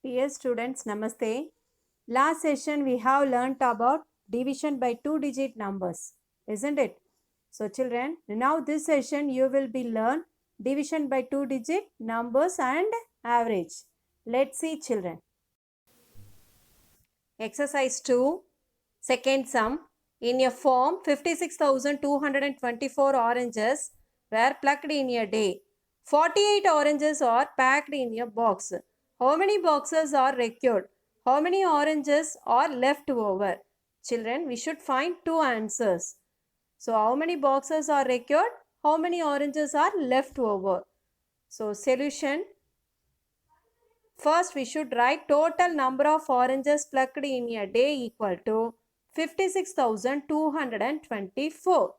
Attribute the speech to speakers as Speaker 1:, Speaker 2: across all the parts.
Speaker 1: Dear students, Namaste. Last session we have learnt about division by two-digit numbers, isn't it? So children, now this session you will be learn division by two-digit numbers and average. Let's see children. Exercise 2, second sum. In a form, 56,224 oranges were plucked in a day. 48 oranges are packed in a box. How many boxes are required? How many oranges are left over? Children, we should find two answers. So, how many boxes are required? How many oranges are left over? So, solution. First, we should write total number of oranges plucked in a day equal to 56,224.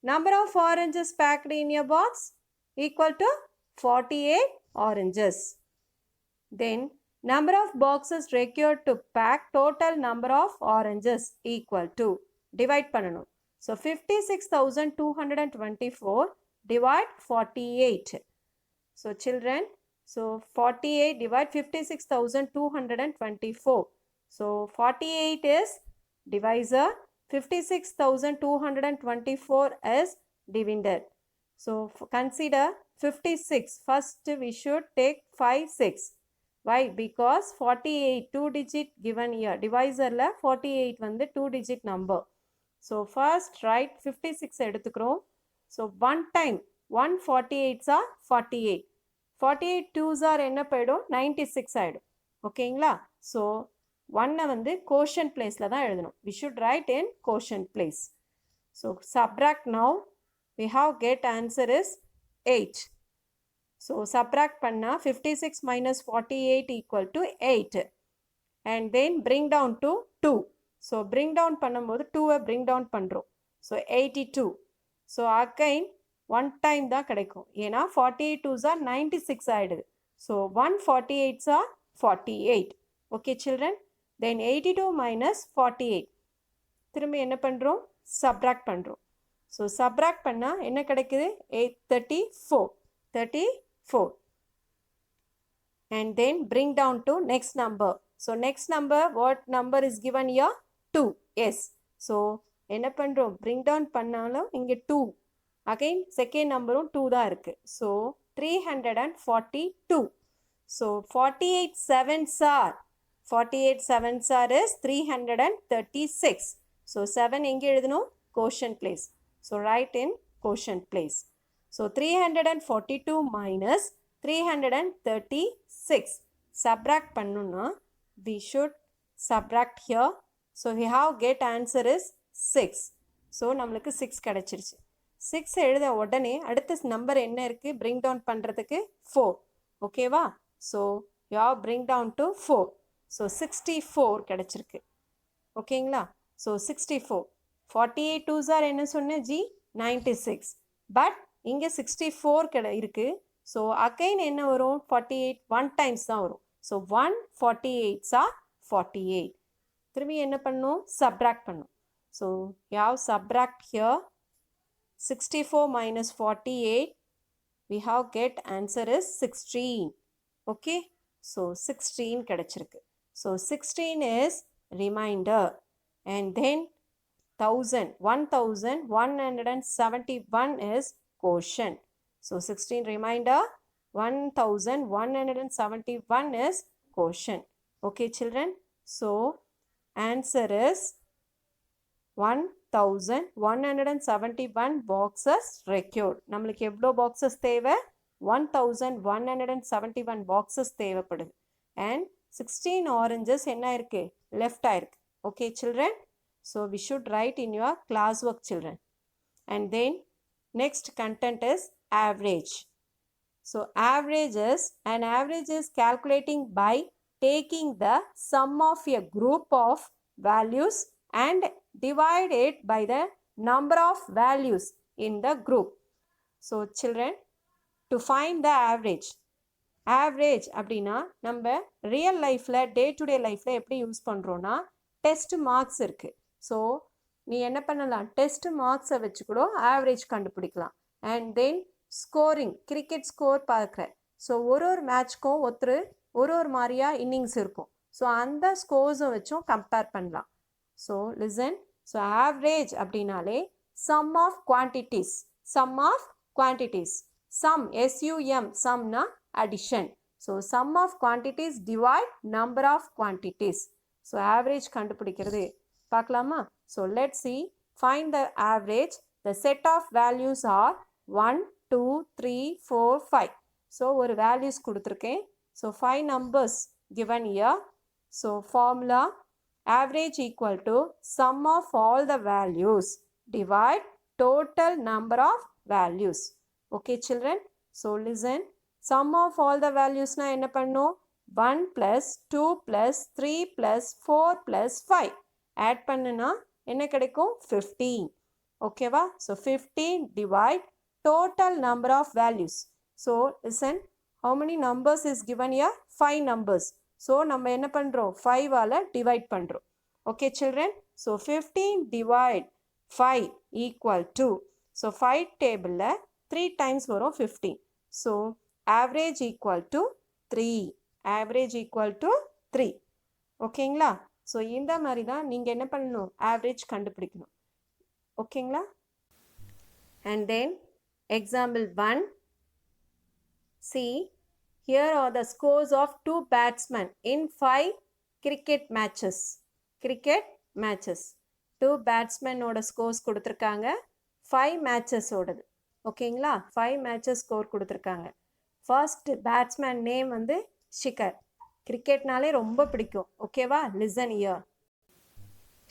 Speaker 1: Number of oranges packed in a box equal to 48 oranges. Then, number of boxes required to pack total number of oranges equal to, divide பண்ணணும். So, 56,224 divide 48. So, children, so 48 divide 56,224. So 48 is divisor, 56,224 is dividend. So consider 56. First we should take 5, 6. Why? Because 48 two digit given here. Divisor la 48 வந்து two digit number. So first write 56 எடுத்துக்கிறோம். So one time 148s are 48. 48 2s are என்ன போயிடும் 96 ஆயிடும் ஓகேங்களா so 1 வந்து quotient placeல தான் எழுதணும் we should write in quotient place so subtract now we have get answer is 8 so subtract பண்ணா 56 minus 48 equal to 8 and then bring down to 2 so bring down பண்ணும்போது 2 bring down பண்றோம் so 82 so again one time தான் கிடைக்கும் ஏன்னா 48 2s are 96 ஆயிடுது so 148s are 48 okay children then 82 minus 48 திரும்பி என்ன பண்றோம் subtract பண்றோம் so subtract பண்ணா என்ன கிடைக்குது 34 and then bring down to next number so next number what number is given here 2 yes so என்ன பண்றோம் bring down பண்ணாலும் இங்க 2 again second number 2 தான் இருக்கு so 342 so 48 sevens are is 336 so 7 எங்க எழுதணும் quotient place so write in quotient place so 342 minus 336 subtract பண்ணனும்னா we should subtract here so we have get answer is 6 so நம்மளுக்கு 6 கிடைச்சிருச்சு 6 எழுத உடனே அடுத்த நம்பர் என்ன இருக்கு bring down பண்றதுக்கு 4 ஓகேவா so you have bring down to 4 so 64 கிடைச்சிருக்கு ஓகேங்களா so 64 48 2s are என்ன சொன்ன g 96 but இங்க 64 இருக்கு so again என்ன வரும் 48 1 times தான் வரும் so 148s are 48 திரும்பி என்ன பண்ணனும் subtract பண்ணனும் so you have subtract here 64 minus 48 we have get answer is 16 okay so 16 கிடைச்சிருக்கு so 16 is remainder and then 1171 is quotient so 16 remainder 1171 is quotient okay children so answer is 1171 boxes required நம்மளுக்கு எவ்வளோ boxes தேவை 1171 boxes தேவைப்படுது and 16 oranges என்ன இருக்கு left ஆயிருக்கு okay children so we should write in your classwork children and then next content is average so average is calculating by taking the sum of a group of values and divide it by the number of values in the group. So children, to find the average அப்படின்னா நம்ம real லைஃப்பில் day to day லைஃப்பில் எப்படி use பண்ணுறோன்னா test marks இருக்குது so நீ என்ன பண்ணலாம் டெஸ்ட் மார்க்ஸை வச்சு கூட ஆவரேஜ் கண்டுபிடிக்கலாம் and then scoring cricket score பார்க்குற ஸோ ஒரு மேட்ச்க்கும் ஒருத்தர் ஒரு மாதிரியா இன்னிங்ஸ் இருக்கும். ஸோ அந்த ஸ்கோர்ஸும் வச்சும் கம்பேர் பண்ணலாம். So listen. ஸோ ஆவரேஜ் அப்படின்னாலே sum of quantities. Sum of quantities. Sum SUM சம்னா addition. So sum of quantities divide number of quantities. So average கண்டுபிடிக்கிறது பார்க்கலாமா? So let see. Find the average. The set of values are 1 2 3 4 5. So ஒரு values கொடுத்துருக்கேன். So 5 numbers given here. So formula average equal to sum of all the values divide total number of values. Okay children. So listen. Sum of all the values na enna pannom? 1 plus 2 plus 3 plus 4 plus 5. Add பண்ணனா என்ன கிடைக்கும்? 15. Okay va? So 15 divide total number of values. So listen. How many numbers is given here? 5 numbers. So நம்ம என்ன பண்றோம்? 5 ஆல divide பண்றோம். Okay children. So 15 divide 5 equal to. So 5 tableல 3 times வரும் 15. So average equal to 3. Average equal to 3. ஓகேங்களா? So இந்த மாதிரி தான் நீங்கள் என்ன பண்ணணும்? ஆவரேஜ் கண்டுபிடிக்கணும். ஓகேங்களா? And then example 1. See, here are the scores of 2 batsmen in 5 cricket matches. Cricket matches. 2 batsmen ஓட scores கொடுத்துருக்காங்க. 5 matches ஓடது. ஓகேங்களா? 5 matches score கொடுத்துருக்காங்க. First batsman name வந்து ஷிகர். கிரிக்கெட்னாலே ரொம்ப பிடிக்கும். ஓகேவா? Listen here.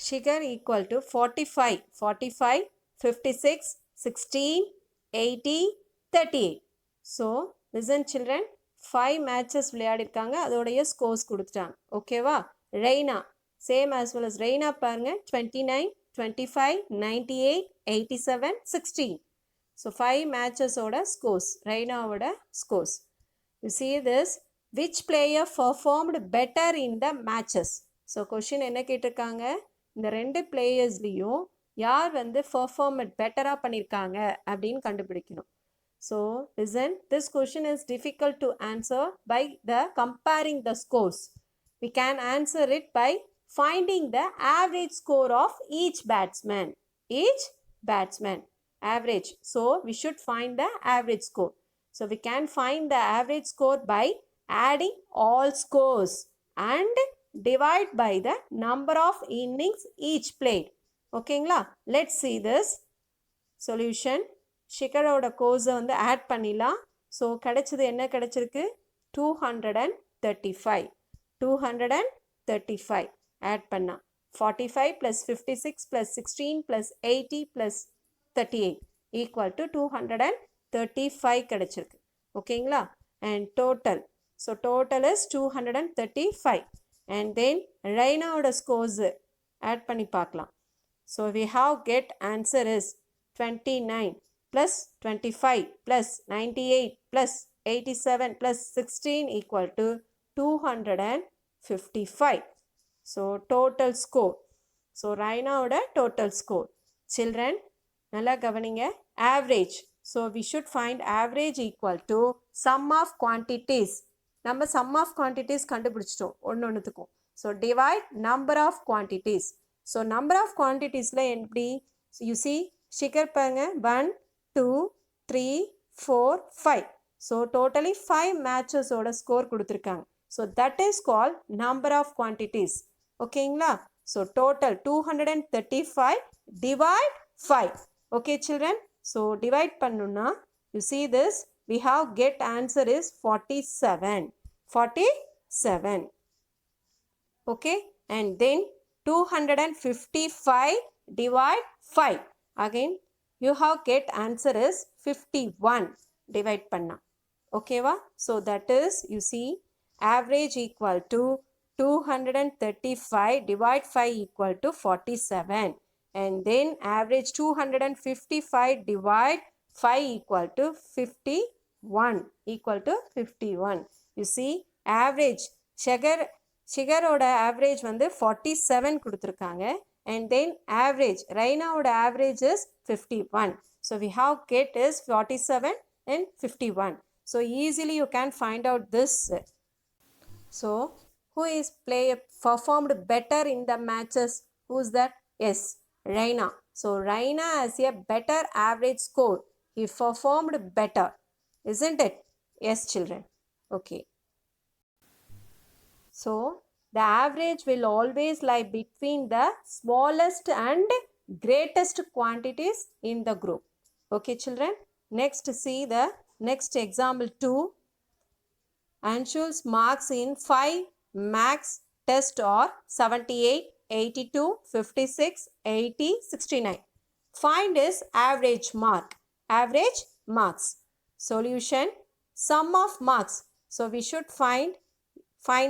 Speaker 1: Shikhar equal to 45, 45, 56, 16, 80, 38. So listen children. 5 matches விளையாடிருக்காங்க. அதோடைய ஸ்கோர்ஸ் கொடுத்துட்டாங்க. ஓகேவா? Raina same as well as Raina பாருங்க. 29, 25, 98, 87, 16. ஸோ 5 மேட்சஸோட ஸ்கோர்ஸ். ரெய்னாவோட scores. You see this. Which player performed better in the matches? So question என்ன கேட்டிருக்காங்க? இந்த 2 பிளேயர்ஸ்லேயும் யார் வந்து பெர்ஃபார்மட் பெட்டராக பண்ணியிருக்காங்க அப்படின்னு கண்டுபிடிக்கணும். So listen. This question is difficult to answer by the comparing the scores. We can answer it by finding the average score of each batsman. Each batsman. Average. So we should find the average score. So we can find the average score by adding all scores and divide by the number of innings each played. ஓகேங்களா? let's see this solution. ஷிகரோட கோர்ஸை வந்து add பண்ணிடலாம். So கிடைச்சது என்ன கிடைச்சிருக்கு? 235. 235 add பண்ணா 45 plus 56 plus 16 plus 80 plus 38 equal to 235 கிடைச்சிருக்கு. ஓகேங்களா? and total. So total is 235. And then ரெய்னாவோட ஸ்கோர்ஸ் ஆட் பண்ணி பார்க்கலாம். So we have get answer is 29 plus 25 plus 98 plus 87 plus 16 equal to 255. So total score. So ரெய்னாவோட total score. Children, நல்லா கவனிங்க. Average. So we should find average equal to sum of quantities. நம்ம sum of quantities கண்டுபிடிச்சிட்டோம் ஒன்றுத்துக்கும். So divide number of quantities. So number of குவான்டிட்டிஸில் எப்படி? You C Shikhar பாருங்க. 1 2 3 4 5. So totally 5 மேட்சஸோட score கொடுத்துருக்காங்க. So that is call number of quantities. ஓகேங்களா? So total 235 divide 5. Okay children. So divide பண்ணுன்னா you see this. We have get answer is 47. 47. Okay. And then 255 divide 5. Again you have get answer is 51. Divide panna. Okay va? So that is you see average equal to 235 divide 5 equal to 47. And then average 255 divide 5 equal to 51. Equal to 51. You see average ஷிகரோட average வந்து 47 கொடுத்துருக்காங்க. and then average ரெய்னாவோட average is 51. so we have get is 47 and 51. so easily you can find out this. So who is performed better in the matches? Who's that? Yes, Raina. So Raina has a better average score. He performed better, isn't it? Yes, children. Okay. So the average will always lie between the smallest and greatest quantities in the group. Okay, children. Next, see the next example 2. Anshul's marks in 5 max test are 78, 82, 56, 80, 69. Find his average mark. Average marks. Solution. Sum of marks. So we should find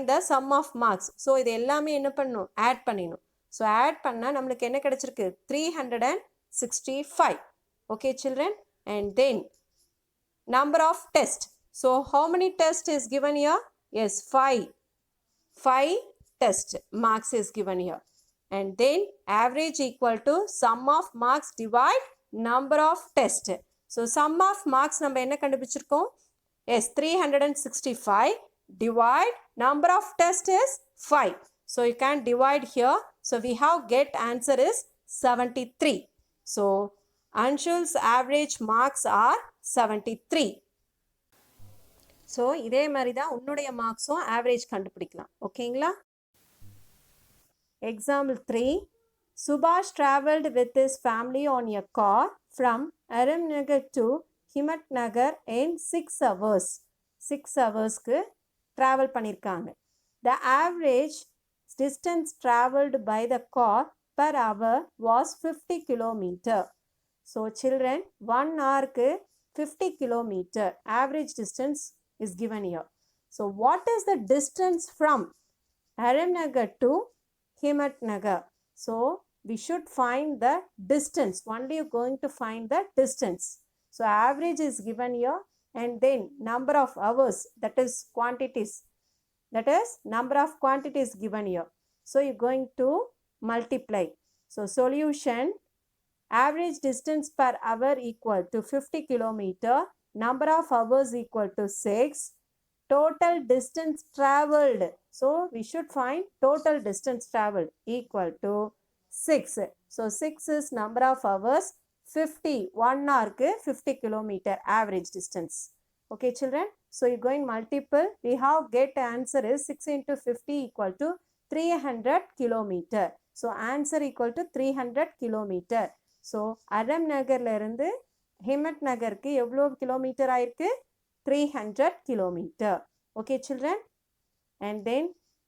Speaker 1: the sum of marks. So இது எல்லாமே என்ன பண்ணணும்? Add பண்ணிடணும். So add பண்ணா நம்மளுக்கு என்ன கிடைச்சிருக்கு? 365. Okay, children. And then number of tests. So how many tests is given here? Yes, 5. 5 test marks is given here. And then average equal to sum of marks divide number of test. So sum of marks நம்ம என்ன கண்டுபிடிச்சிருக்கோம்? Yes, 365 divide number of test is 5. So you can divide here. So we have get answer is 73. So Anshul's average marks are 73. So இதே மாதிரி தான் உன்னுடைய மார்க்ஸும் average கண்டுபிடிக்கலாம். ஓகேங்களா? Example 3. சுபாஷ் travelled with his family on a car from Aramnagar to Himat Nagar in 6 hours. 6 ஹவர்ஸ்க்கு travel பண்ணியிருக்காங்க. The average distance traveled by the car per hour was 50 kilometer. So children, 1 hourக்கு 50 kilometer average distance is given here. So what is the distance from Aramnagar to Himat Nagar? So we should find the distance. Only you're going to find the distance. So average is given here, and then number of hours, that is quantities. That is number of quantities given here. So you're going to multiply. So solution, average distance per hour equal to 50 kilometer. Number of hours equal to 6. Total distance traveled. So we should find total distance traveled equal to 6. So 6 is number of hours. 50. 1 hour 50 kilometer average distance. Okay, children. So you going multiple. We have get answer is 6 into 50 equal to 300 kilometer. So answer equal to 300 kilometer. So Aram Nagarல இருந்து ஹிமட் நகருக்கு எவ்வளோ kilometre ஆயிருக்கு? 300 kilometer. Okay, children. And then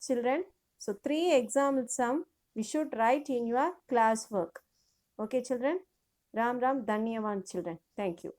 Speaker 1: children, so 3 example sum we should write in your class work. Okay, children. Ram Ram Dhanyavan, children. Thank you.